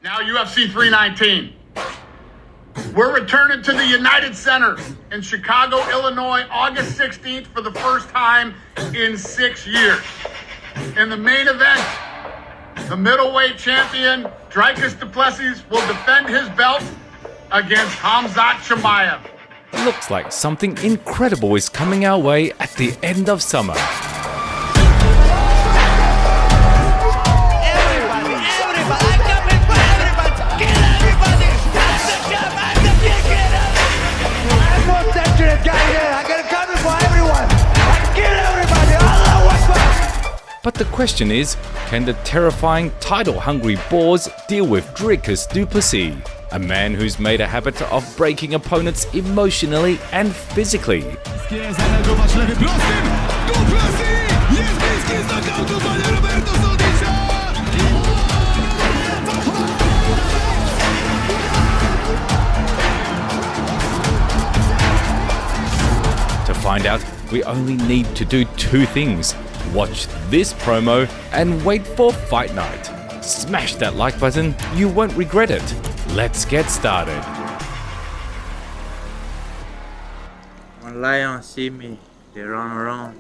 Now UFC 319. We're returning to the United Center in Chicago, Illinois, August 16th for the first time in 6 years. In the main event, the middleweight champion, Dricus du Plessis, will defend his belt against Khamzat Chimaev. Looks like something incredible is coming our way at the end of summer. But the question is, can the terrifying title-hungry boars deal with Dricus du Plessis, a man who's made a habit of breaking opponents emotionally and physically? To find out, we only need to do two things. Watch this promo and wait for fight night. Smash that like button, you won't regret it. Let's get started. When lions see me, they run around.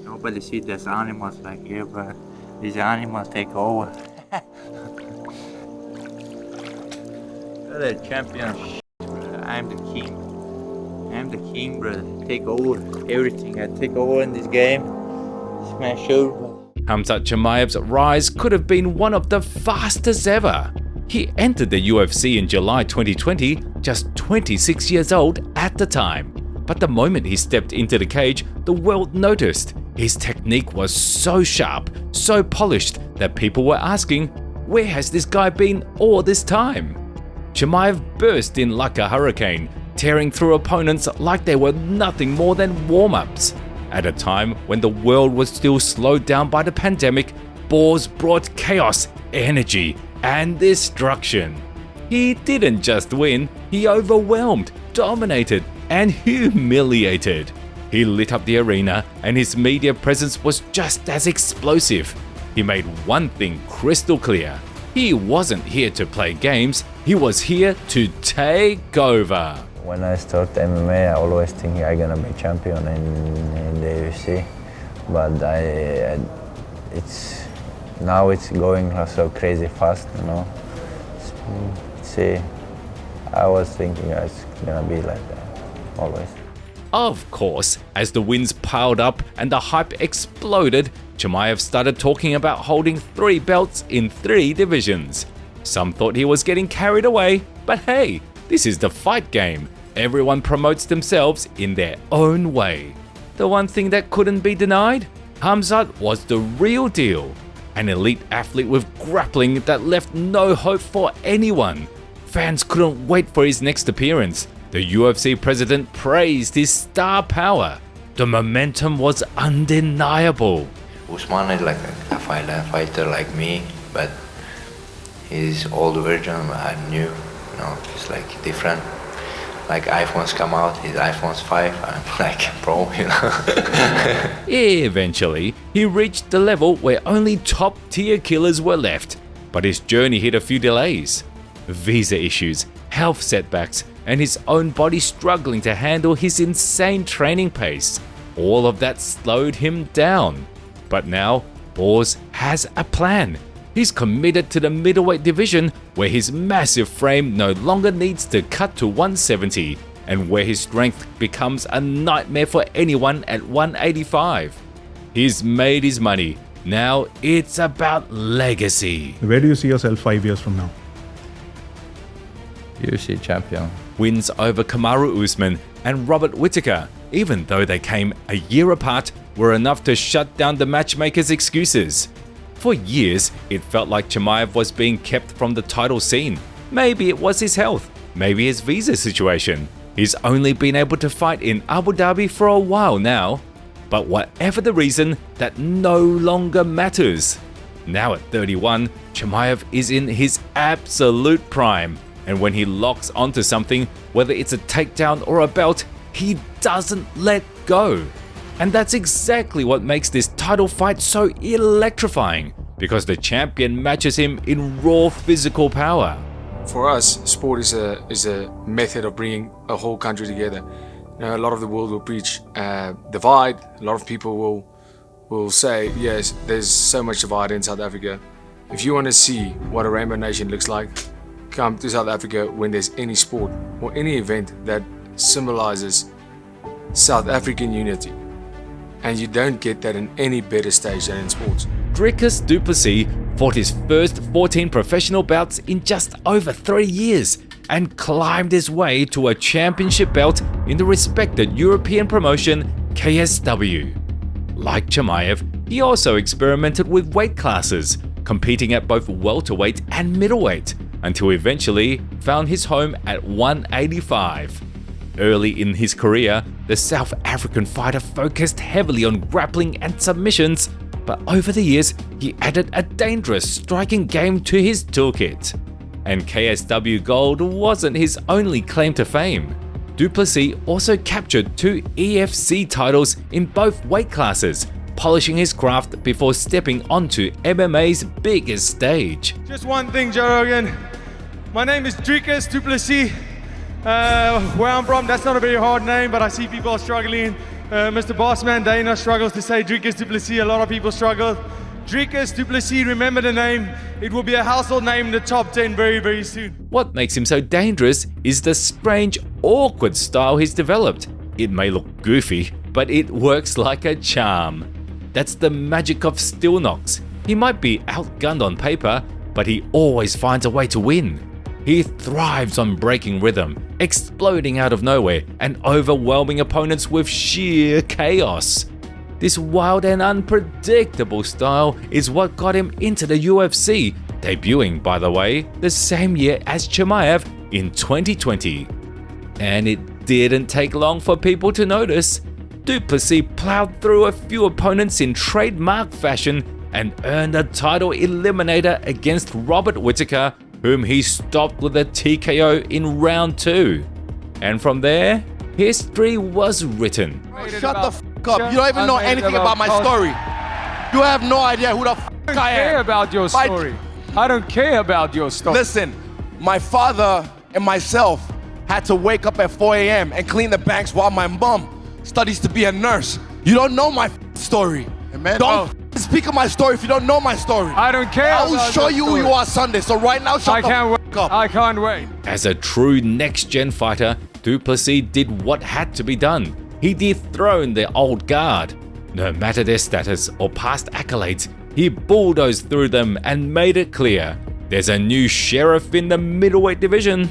Nobody sees there's animals like here, but these animals take over. You're the champion, brother. I'm the king. I'm the king, brother. Take over everything. I take over in this game. Smash over. Khamzat Chimaev's rise could have been one of the fastest ever. He entered the UFC in July 2020, just 26 years old at the time. But the moment he stepped into the cage, the world noticed. His technique was so sharp, so polished that people were asking, where has this guy been all this time? Chimaev burst in like a hurricane, tearing through opponents like they were nothing more than warm-ups. At a time when the world was still slowed down by the pandemic, boars brought chaos, energy, and destruction. He didn't just win, he overwhelmed, dominated, and humiliated. He lit up the arena, and his media presence was just as explosive. He made one thing crystal clear. He wasn't here to play games, he was here to take over. When I start MMA, I always think I'm gonna be champion in the UFC, but now it's going so crazy fast, you know. See, I was thinking it's gonna be like that, always. Of course, as the wins piled up and the hype exploded, Chimaev started talking about holding 3 belts in 3 divisions. Some thought he was getting carried away, but hey, this is the fight game. Everyone promotes themselves in their own way. The one thing that couldn't be denied? Khamzat was the real deal. An elite athlete with grappling that left no hope for anyone. Fans couldn't wait for his next appearance. The UFC president praised his star power. The momentum was undeniable. Usman is like a fighter like me, but he's old version and new. You know, it's like different. Like iPhones come out, his iPhone's 5, I'm like pro, you know. Eventually, he reached the level where only top-tier killers were left. But his journey hit a few delays. Visa issues, health setbacks, and his own body struggling to handle his insane training pace. All of that slowed him down. But now, Boars has a plan. He's committed to the middleweight division, where his massive frame no longer needs to cut to 170, and where his strength becomes a nightmare for anyone at 185. He's made his money. Now it's about legacy. Where do you see yourself 5 years from now? UFC champion. Wins over Kamaru Usman and Robert Whittaker, even though they came a year apart, were enough to shut down the matchmakers' excuses. For years, it felt like Chimaev was being kept from the title scene. Maybe it was his health, maybe his visa situation. He's only been able to fight in Abu Dhabi for a while now. But whatever the reason, that no longer matters. Now at 31, Chimaev is in his absolute prime. And when he locks onto something, whether it's a takedown or a belt, he doesn't let go. And that's exactly what makes this title fight so electrifying. because the champion matches him in raw physical power. For us, sport is a method of bringing a whole country together. You know, a lot of the world will preach divide. A lot of people will say, yes, there's so much divide in South Africa. If you want to see what a Rainbow Nation looks like, come to South Africa when there's any sport or any event that symbolizes South African unity. And you don't get that in any better stage than in sports. Dricus du Plessis fought his first 14 professional bouts in just over 3 years and climbed his way to a championship belt in the respected European promotion KSW. Like Chimaev, he also experimented with weight classes, competing at both welterweight and middleweight, until eventually found his home at 185. Early in his career, the South African fighter focused heavily on grappling and submissions, but over the years he added a dangerous striking game to his toolkit. And KSW Gold wasn't his only claim to fame. Du Plessis also captured 2 EFC titles in both weight classes, polishing his craft before stepping onto MMA's biggest stage. Just one thing, Joe Rogan. My name is Dricus du Plessis. Where I'm from, that's not a very hard name, but I see people are struggling. Mr. Bossman Dana struggles to say Dricus du Plessis. A lot of people struggle. Dricus du Plessis, remember the name. It will be a household name in the top 10 very, very soon. What makes him so dangerous is the strange, awkward style he's developed. It may look goofy, but it works like a charm. That's the magic of still knocks. He might be outgunned on paper, but he always finds a way to win. He thrives on breaking rhythm, exploding out of nowhere, and overwhelming opponents with sheer chaos. This wild and unpredictable style is what got him into the UFC, debuting, by the way, the same year as Chimaev in 2020. And it didn't take long for people to notice. Du Plessis plowed through a few opponents in trademark fashion and earned a title eliminator against Robert Whittaker, whom he stopped with a TKO in round 2. And from there, history was written. Shut the f*** up. You don't even know anything about my story. You have no idea who the f*** I am. I don't care about your story. I don't care about your story. Listen, my father and myself had to wake up at 4 a.m. and clean the banks while my mom studies to be a nurse. You don't know my story. Don't speak of my story if you don't know my story. I don't care. I will show you who you are Sunday. So right now, shut the f*** up. I can't wait. As a true next-gen fighter, Du Plessis did what had to be done. He dethroned the old guard. No matter their status or past accolades, he bulldozed through them and made it clear there's a new sheriff in the middleweight division.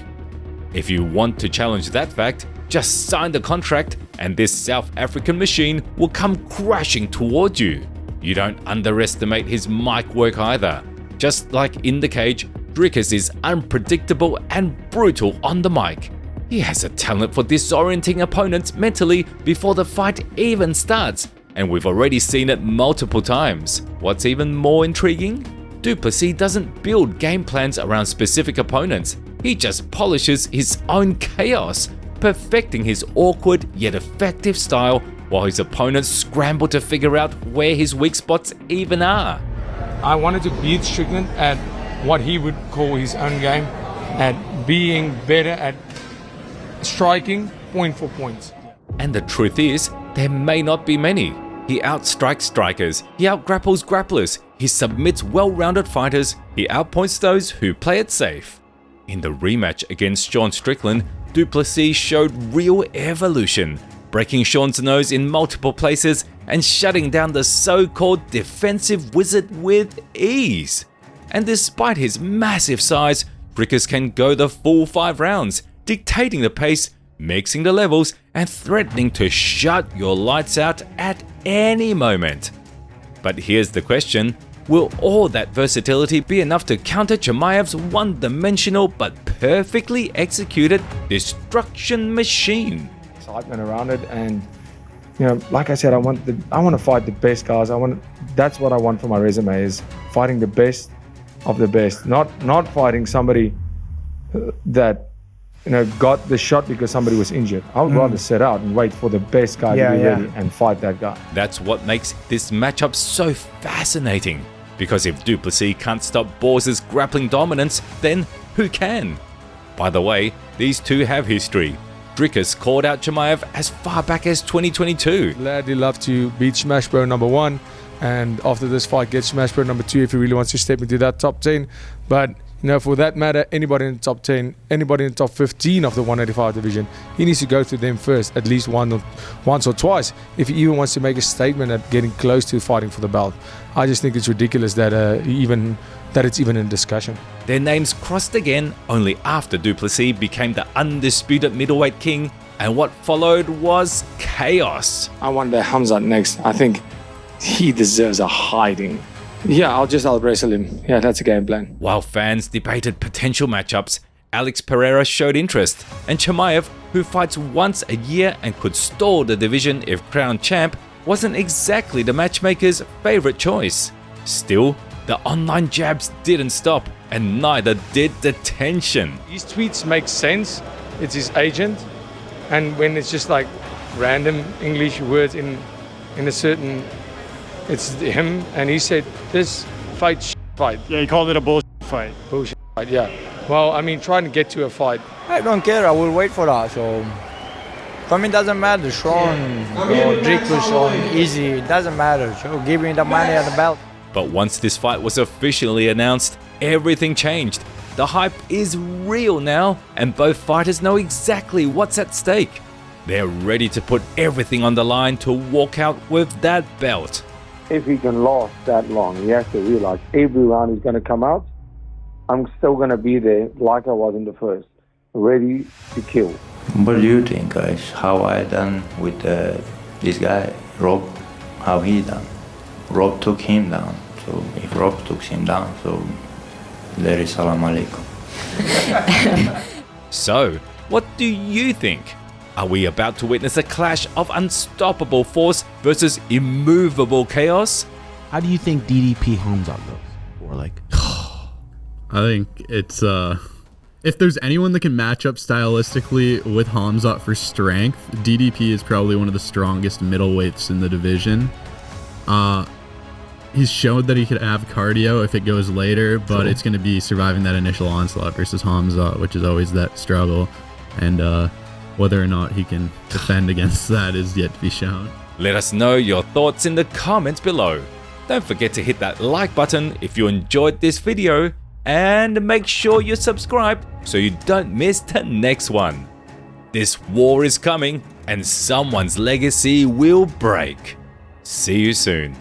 If you want to challenge that fact, just sign the contract and this South African machine will come crashing towards you. You don't underestimate his mic work either. Just like in the cage, Dricus is unpredictable and brutal on the mic. He has a talent for disorienting opponents mentally before the fight even starts, and we've already seen it multiple times. What's even more intriguing? Du Plessis doesn't build game plans around specific opponents. He just polishes his own chaos, perfecting his awkward yet effective style while his opponents scramble to figure out where his weak spots even are. I wanted to beat Strickland at what he would call his own game, at being better at striking point for point. And the truth is, there may not be many. He outstrikes strikers, he outgrapples grapplers, he submits well-rounded fighters, he outpoints those who play it safe. In the rematch against Sean Strickland, Du Plessis showed real evolution, breaking Sean's nose in multiple places and shutting down the so-called defensive wizard with ease. And despite his massive size, Dricus can go the full 5 rounds, dictating the pace, mixing the levels, and threatening to shut your lights out at any moment. But here's the question, will all that versatility be enough to counter Chimaev's one-dimensional but perfectly executed destruction machine? Excitement around it, and you know, like I said, I want to fight the best guys. That's what I want for my resume, is fighting the best of the best, not fighting somebody that, you know, got the shot because somebody was injured. I would rather sit out and wait for the best guy to be ready and fight that guy. That's what makes this matchup so fascinating. Because if du Plessis can't stop Bawz's grappling dominance, then who can? By the way, these two have history. Dricus called out Chimaev as far back as 2022. Lad, he'd love to beat Smash Bro #1, and after this fight, get Smash Bro #2 if he really wants to step into that top 10. But you know, for that matter, anybody in the top 10, anybody in the top 15 of the 185 division, he needs to go through them first, at least once or twice, if he even wants to make a statement at getting close to fighting for the belt. I just think it's ridiculous that it's even in discussion. Their names crossed again only after du Plessis became the undisputed middleweight king, and what followed was chaos. I want the Khamzat next. I think he deserves a hiding. Yeah, I'll out-wrestle him. Yeah, that's a game plan. While fans debated potential matchups, Alex Pereira showed interest, and Chimaev, who fights once a year and could stall the division if crowned champ, wasn't exactly the matchmaker's favorite choice. Still, the online jabs didn't stop, and neither did the tension. His tweets make sense. It's his agent, and when it's just like random English words in a certain, it's him, and he said this fight. Yeah, he called it a bullshit fight. Bullshit fight. Yeah. Well, I mean, trying to get to a fight. I don't care. I will wait for that. So for me, it doesn't matter. Sean or Dricus or Easy, it doesn't matter. So give me the money and the belt. But once this fight was officially announced, everything changed. The hype is real now, and both fighters know exactly what's at stake. They're ready to put everything on the line to walk out with that belt. If he can last that long, he has to realize every round he's going to come out, I'm still going to be there like I was in the first, ready to kill. What do you think, guys? How I done with this guy, Rob? How he done? Rob took him down. So if Rob took him down, so there is salam alaikum. So, what do you think? Are we about to witness a clash of unstoppable force versus immovable chaos? How do you think DDP Khamzat goes? Or like, I think it's if there's anyone that can match up stylistically with Khamzat for strength, DDP is probably one of the strongest middleweights in the division. He's showed that he could have cardio if it goes later, but it's going to be surviving that initial onslaught versus Khamzat, which is always that struggle. And whether or not he can defend against that is yet to be shown. Let us know your thoughts in the comments below. Don't forget to hit that like button if you enjoyed this video, and make sure you're subscribed so you don't miss the next one. This war is coming, and someone's legacy will break. See you soon.